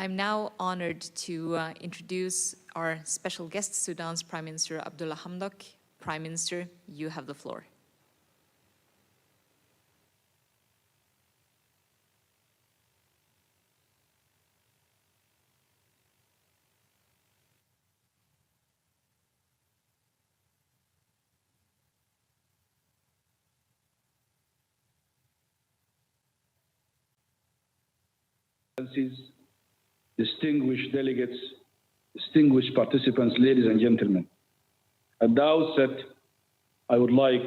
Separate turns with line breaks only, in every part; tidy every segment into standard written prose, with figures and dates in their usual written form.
I'm now honored to introduce our special guest, Sudan's Prime Minister Abdullah Hamdok. Prime Minister, you have the floor.
Distinguished delegates, distinguished participants, ladies and gentlemen. At the outset, I would like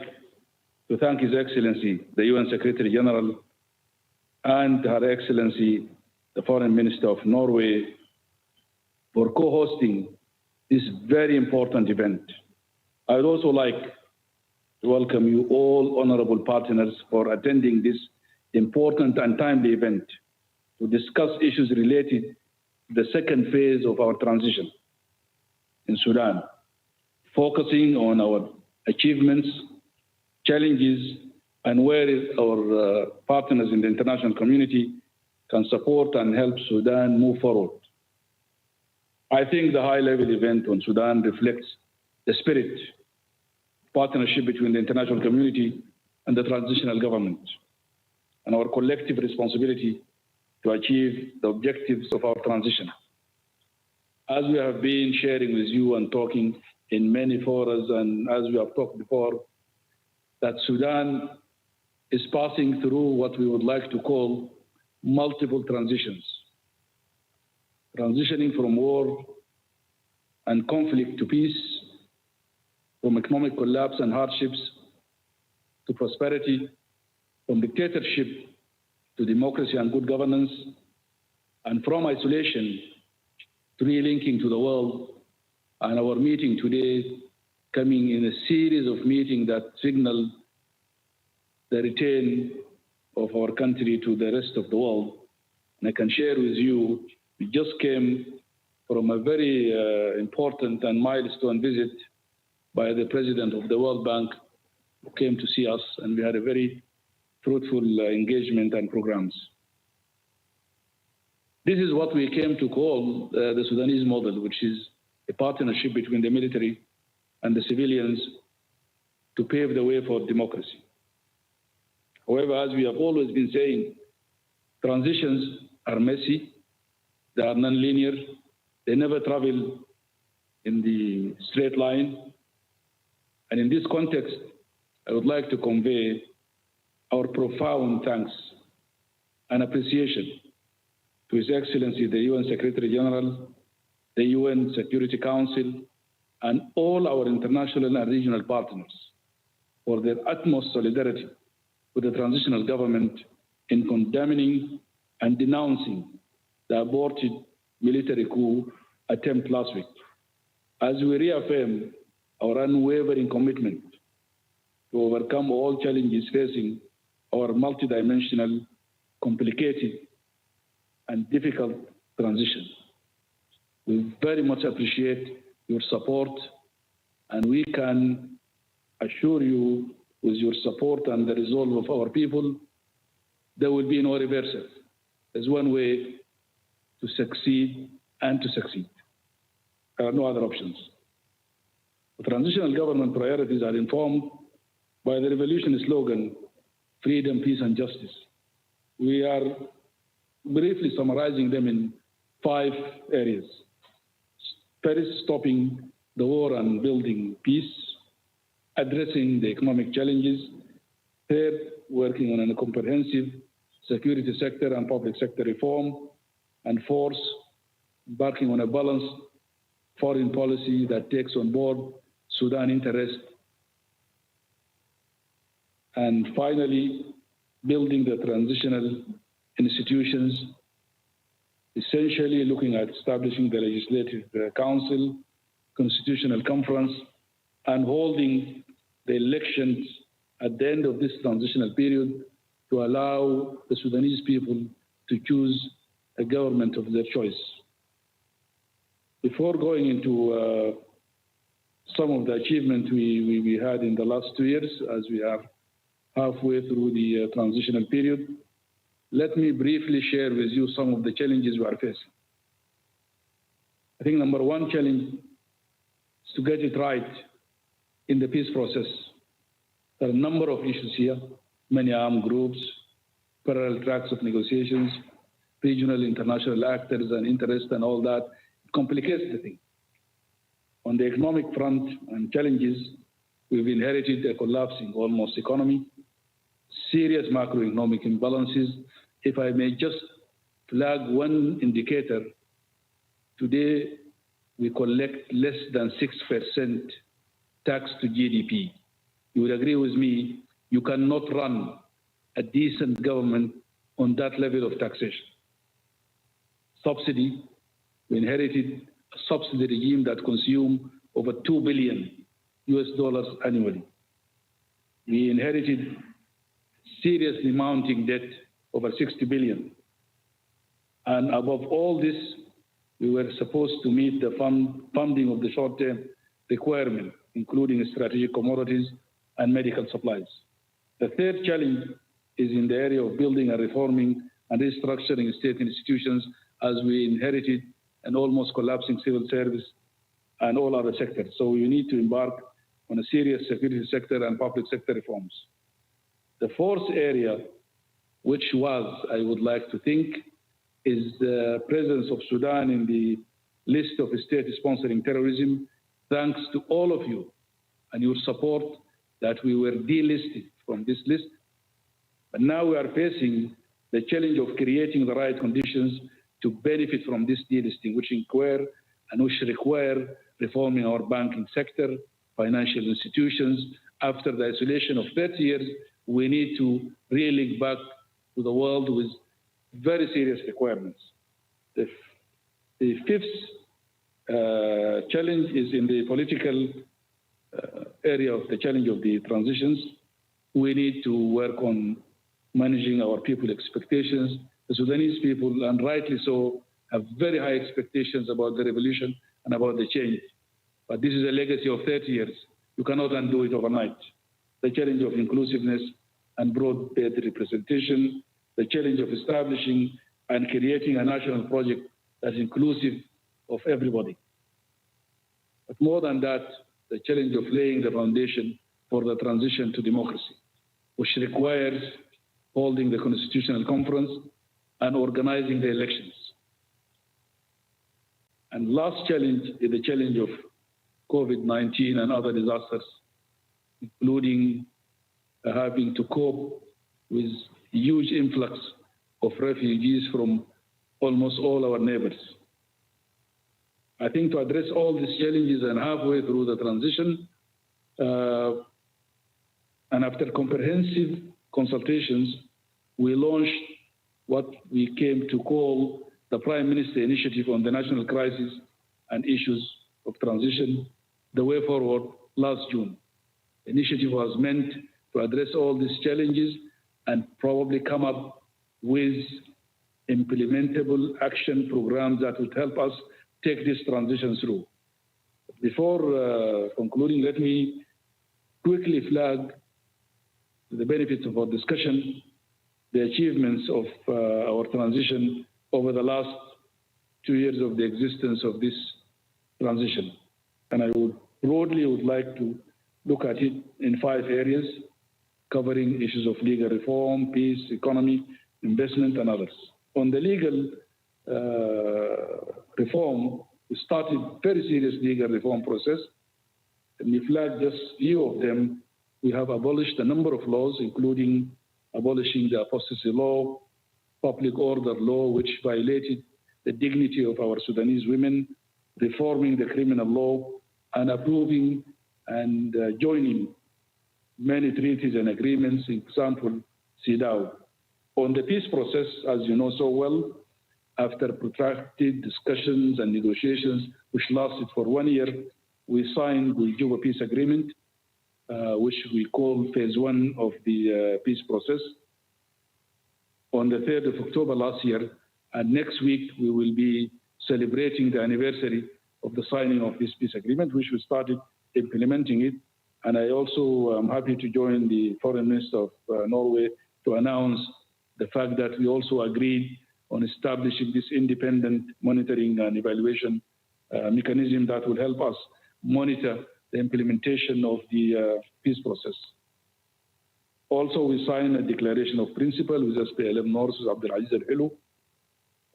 to thank His Excellency, the UN Secretary General, and Her Excellency, the Foreign Minister of Norway, for co-hosting this very important event. I would also like to welcome you all, honorable partners, for attending this important and timely event to discuss issues related to the second phase of our transition in Sudan, focusing on our achievements, challenges, and where our partners in the international community can support and help Sudan move forward. I think the high-level event on Sudan reflects the spirit, partnership between the international community and the transitional government, and our collective responsibility to achieve the objectives of our transition. As we have been sharing with you and talking in many forums, and as we have talked before, that Sudan is passing through what we would like to call multiple transitions. Transitioning from war and conflict to peace, from economic collapse and hardships to prosperity, from dictatorship to democracy and good governance, and from isolation to relinking to the world. And our meeting today coming in a series of meetings that signal the return of our country to the rest of the world. And I can share with you, we just came from a very important and milestone visit by the president of the World Bank, who came to see us, and we had a very fruitful engagement and programs. This is what we came to call the Sudanese Model, which is a partnership between the military and the civilians to pave the way for democracy. However, as we have always been saying, transitions are messy, they are non-linear, they never travel in the straight line. And in this context, I would like to convey our profound thanks and appreciation to His Excellency, the UN Secretary General, the UN Security Council, and all our international and regional partners for their utmost solidarity with the transitional government in condemning and denouncing the aborted military coup attempt last week, as we reaffirm our unwavering commitment to overcome all challenges facing our multidimensional, complicated, and difficult transition. We very much appreciate your support, and we can assure you, with your support and the resolve of our people, there will be no reversal. There's one way to succeed and to succeed. There are no other options. The transitional government priorities are informed by the revolution slogan, freedom, peace, and justice. We are briefly summarizing them in 5 areas. First, stopping the war and building peace, addressing the economic challenges. Third, working on a comprehensive security sector and public sector reform. And fourth, embarking on a balanced foreign policy that takes on board Sudan interests. And finally, building the transitional institutions, essentially looking at establishing the Legislative Council, Constitutional Conference, and holding the elections at the end of this transitional period to allow the Sudanese people to choose a government of their choice. Before going into some of the achievements we had in the last 2 years, as we are halfway through the transitional period, let me briefly share with you some of the challenges we are facing. I think number one challenge is to get it right in the peace process. There are a number of issues here, many armed groups, parallel tracks of negotiations, regional, international actors and interests and all that. It complicates the thing. On the economic front and challenges, we've inherited a collapsing almost economy, serious macroeconomic imbalances. If I may just flag one indicator, today we collect less than 6% tax to GDP. You will agree with me, you cannot run a decent government on that level of taxation. Subsidy, we inherited a subsidy regime that consumed over $2 billion annually. We inherited seriously mounting debt over $60 billion. And above all this, we were supposed to meet the funding of the short-term requirement, including strategic commodities and medical supplies. The third challenge is in the area of building and reforming and restructuring state institutions, as we inherited an almost collapsing civil service and all other sectors. So we need to embark on a serious security sector and public sector reforms. The fourth area, which was, I would like to think, is the presence of Sudan in the list of states sponsoring terrorism. Thanks to all of you and your support that we were delisted from this list. But now we are facing the challenge of creating the right conditions to benefit from this delisting, which require reforming our banking sector, financial institutions. After the isolation of 30 years, we need to re-link back to the world with very serious requirements. The fifth challenge is in the political area of the challenge of the transitions. We need to work on managing our people's expectations. The Sudanese people, and rightly so, have very high expectations about the revolution and about the change. But this is a legacy of 30 years. You cannot undo it overnight. The challenge of inclusiveness and broad-based representation, the challenge of establishing and creating a national project that's inclusive of everybody. But more than that, the challenge of laying the foundation for the transition to democracy, which requires holding the Constitutional Conference and organizing the elections. And last challenge is the challenge of COVID-19 and other disasters, including having to cope with huge influx of refugees from almost all our neighbors. I think to address all these challenges and halfway through the transition, and after comprehensive consultations, we launched what we came to call the Prime Minister Initiative on the National Crisis and Issues of Transition, the Way Forward, last June. The initiative was meant to address all these challenges and probably come up with implementable action programs that would help us take this transition through. Before concluding, let me quickly flag the benefits of our discussion, the achievements of our transition over the last 2 years of the existence of this transition. And I would broadly like to look at it in 5 areas, covering issues of legal reform, peace, economy, investment, and others. On the legal reform, we started very serious legal reform process. And we flagged just a few of them. We have abolished a number of laws, including abolishing the apostasy law, public order law, which violated the dignity of our Sudanese women, reforming the criminal law, and approving and joining many treaties and agreements, for example, CEDAW. On the peace process, as you know so well, after protracted discussions and negotiations, which lasted for 1 year, we signed the Juba Peace Agreement, which we call phase 1 of the peace process, on the 3rd of October last year. And next week, we will be celebrating the anniversary of the signing of this peace agreement, which we started implementing it. And I also am happy to join the Foreign Minister of Norway to announce the fact that we also agreed on establishing this independent monitoring and evaluation mechanism that will help us monitor the implementation of the peace process. Also, we signed a declaration of principle with SPLM North, with Abdulaziz,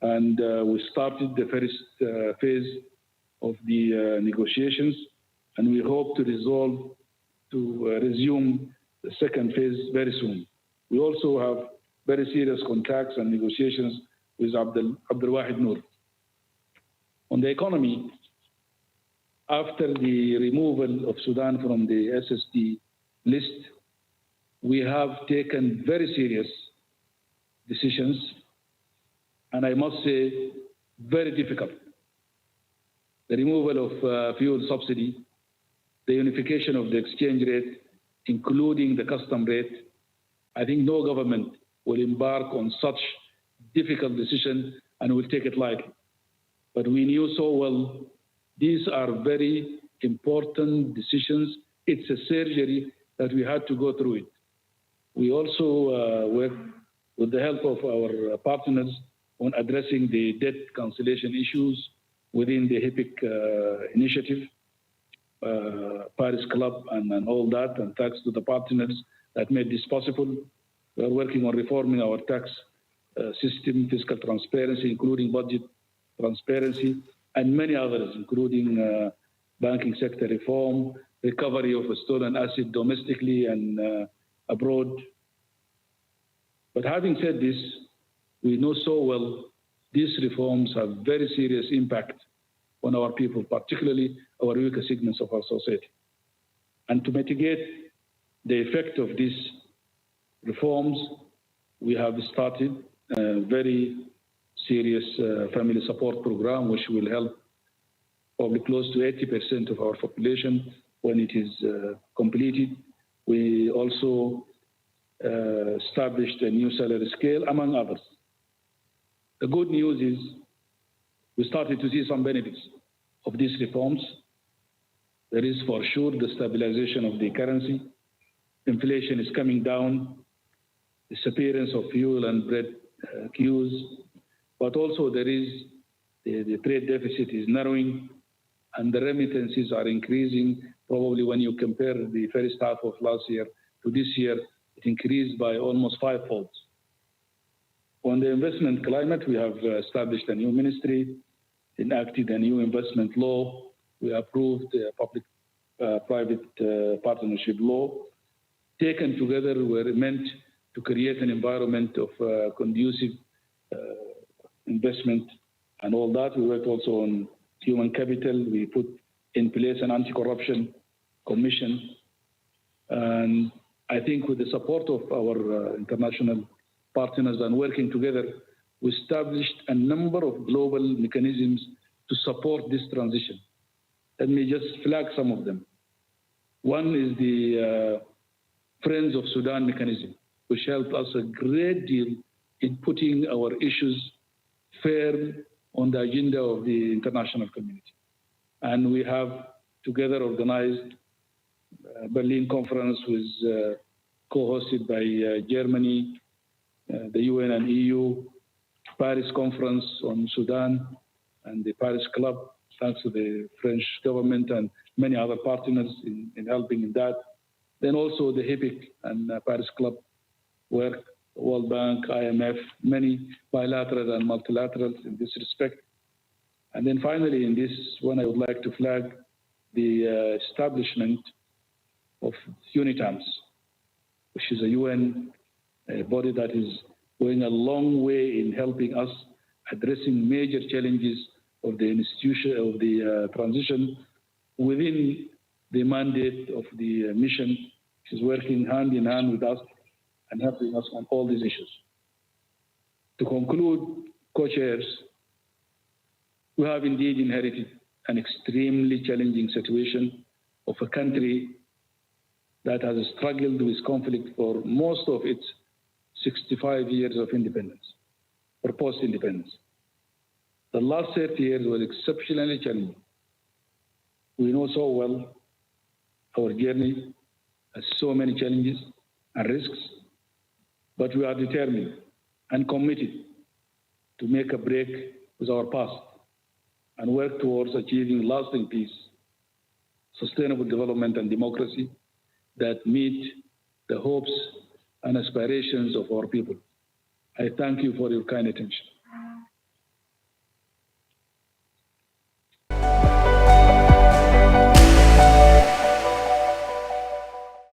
and we started the first phase of the negotiations, and we hope to resume the second phase very soon. We also have very serious contacts and negotiations with Abdulwahid Noor. On the economy, after the removal of Sudan from the SSD list, we have taken very serious decisions, and I must say, very difficult. The removal of fuel subsidy, the unification of the exchange rate, including the custom rate. I think no government will embark on such difficult decision and will take it lightly. But we knew so well these are very important decisions. It's a surgery that we had to go through it. We also worked with the help of our partners on addressing the debt cancellation issues within the HIPC initiative, Paris Club and all that, and thanks to the partners that made this possible. We are working on reforming our tax system, fiscal transparency, including budget transparency, and many others, including banking sector reform, recovery of stolen assets domestically and abroad. But having said this, we know so well these reforms have very serious impact on our people, particularly our weaker segments of our society. And to mitigate the effect of these reforms, we have started a very serious family support program, which will help probably close to 80% of our population when it is completed. We also established a new salary scale, among others. The good news is we started to see some benefits of these reforms. There is for sure the stabilization of the currency. Inflation is coming down, disappearance of fuel and bread queues, but also there is the trade deficit is narrowing and the remittances are increasing. Probably when you compare the first half of last year to this year, it increased by almost fivefold. On the investment climate, we have established a new ministry, enacted a new investment law. We approved a public-private partnership law. Taken together, we're meant to create an environment of conducive investment and all that. We worked also on human capital. We put in place an anti-corruption commission. And I think with the support of our international partners and working together, we established a number of global mechanisms to support this transition. Let me just flag some of them. One is the Friends of Sudan mechanism, which helped us a great deal in putting our issues firm on the agenda of the international community. And we have together organized a Berlin conference with co-hosted by Germany, the UN and EU, Paris conference on Sudan, and the Paris Club, thanks to the French government and many other partners in helping in that. Then also the HIPC and Paris Club work, World Bank, IMF, many bilateral and multilaterals in this respect. And then finally, in this one, I would like to flag the establishment of UNITAMS, which is a UN body that is going a long way in helping us addressing major challenges of the institution of the transition within the mandate of the mission, which is working hand in hand with us and helping us on all these issues. To conclude, co-chairs, we have indeed inherited an extremely challenging situation of a country that has struggled with conflict for most of its 65 years of independence, or post-independence. The last 30 years were exceptionally challenging. We know so well our journey has so many challenges and risks, but we are determined and committed to make a break with our past and work towards achieving lasting peace, sustainable development, and democracy that meet the hopes and aspirations of our people. I thank you for your kind attention.